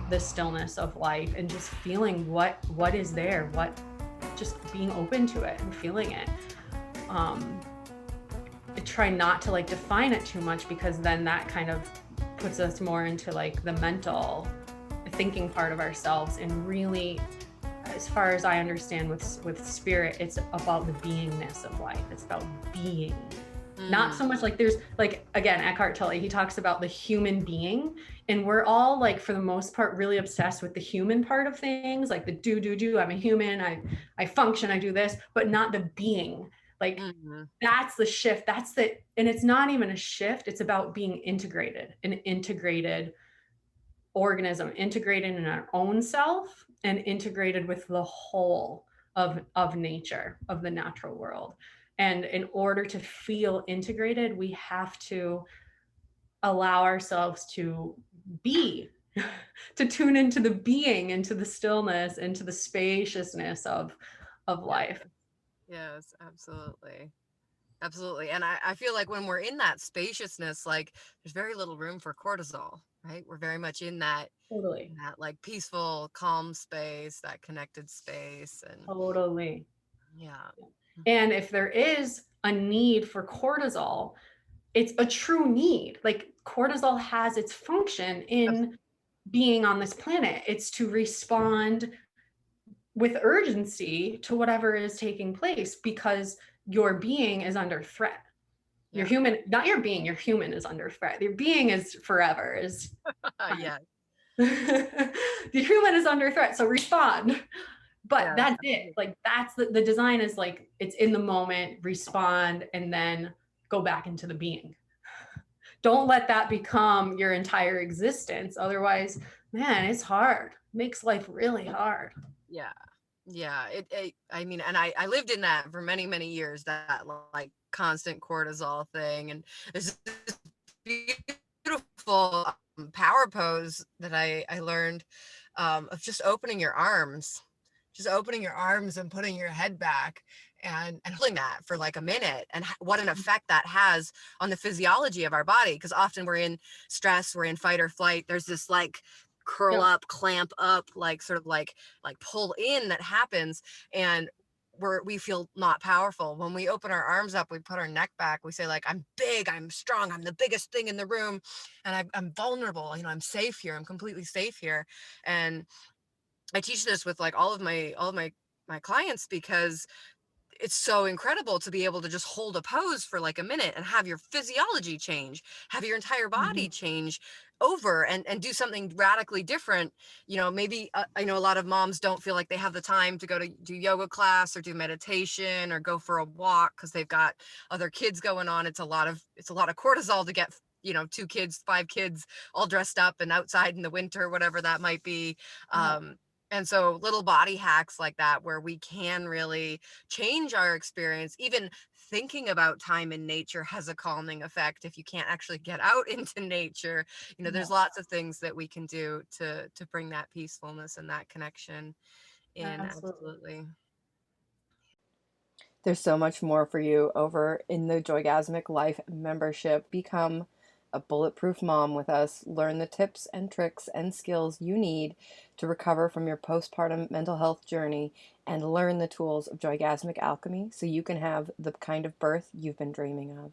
the stillness of life and just feeling what is there, what, just being open to it and feeling it. I try not to like define it too much, because then that kind of puts us more into like the mental thinking part of ourselves. And really, as far as I understand with spirit, it's about the beingness of life. It's about being. Not so much like, there's like, again, Eckhart Tolle, he talks about the human being, and we're all like, for the most part, really obsessed with the human part of things, like the do, I'm a human, I function, I do this, but not the being. Like, that's the shift. And it's not even a shift. It's about being integrated, an integrated organism, integrated in our own self and integrated with the whole of nature, of the natural world. And in order to feel integrated, we have to allow ourselves to be, to tune into the being, into the stillness, into the spaciousness of life. Yes, absolutely. Absolutely. And I feel like when we're in that spaciousness, like there's very little room for cortisol, right? We're very much in Totally. that like peaceful, calm space, that connected space. And Totally. yeah. And if there is a need for cortisol, it's a true need. Like, cortisol has its function in being on this planet. It's to respond with urgency to whatever is taking place, because your being is under threat. Your Yeah. human, not your being, your human is under threat. Your being is forever, is Yeah. the human is under threat. So respond. But Yes. that's it. Like, that's the design is like, it's in the moment, respond, and then go back into the being. Don't let that become your entire existence. Otherwise, man, it's hard. It makes life really hard. Yeah. Yeah. I mean, and I lived in that for many, many years, that like constant cortisol thing. And there's this beautiful power pose that I learned of just opening your arms and putting your head back and holding that for like a minute, and what an effect that has on the physiology of our body. Because often we're in stress, we're in fight or flight. There's this like curl Yep. up, clamp up, like sort of like pull in that happens, and we feel not powerful. When we open our arms up, we put our neck back, we say like, I'm big, I'm strong, I'm the biggest thing in the room, and I'm vulnerable, I'm safe here, I'm completely safe here. And I teach this with like all of my clients, because it's so incredible to be able to just hold a pose for like a minute and have your physiology change, have your entire body Mhm. change over, and do something radically different. Maybe I know a lot of moms don't feel like they have the time to go to do yoga class or do meditation or go for a walk because they've got other kids going on. It's a lot of cortisol to get, 2 kids, 5 kids all dressed up and outside in the winter, whatever that might be. Yeah. And so little body hacks like that, where we can really change our experience. Even thinking about time in nature has a calming effect if you can't actually get out into nature. There's Yes, lots of things that we can do to bring that peacefulness and that connection in. absolutely. Absolutely. There's so much more for you over in the Joygasmic Life membership. Become a bulletproof mom with us. Learn the tips and tricks and skills you need to recover from your postpartum mental health journey, and learn the tools of Joygasmic Alchemy so you can have the kind of birth you've been dreaming of.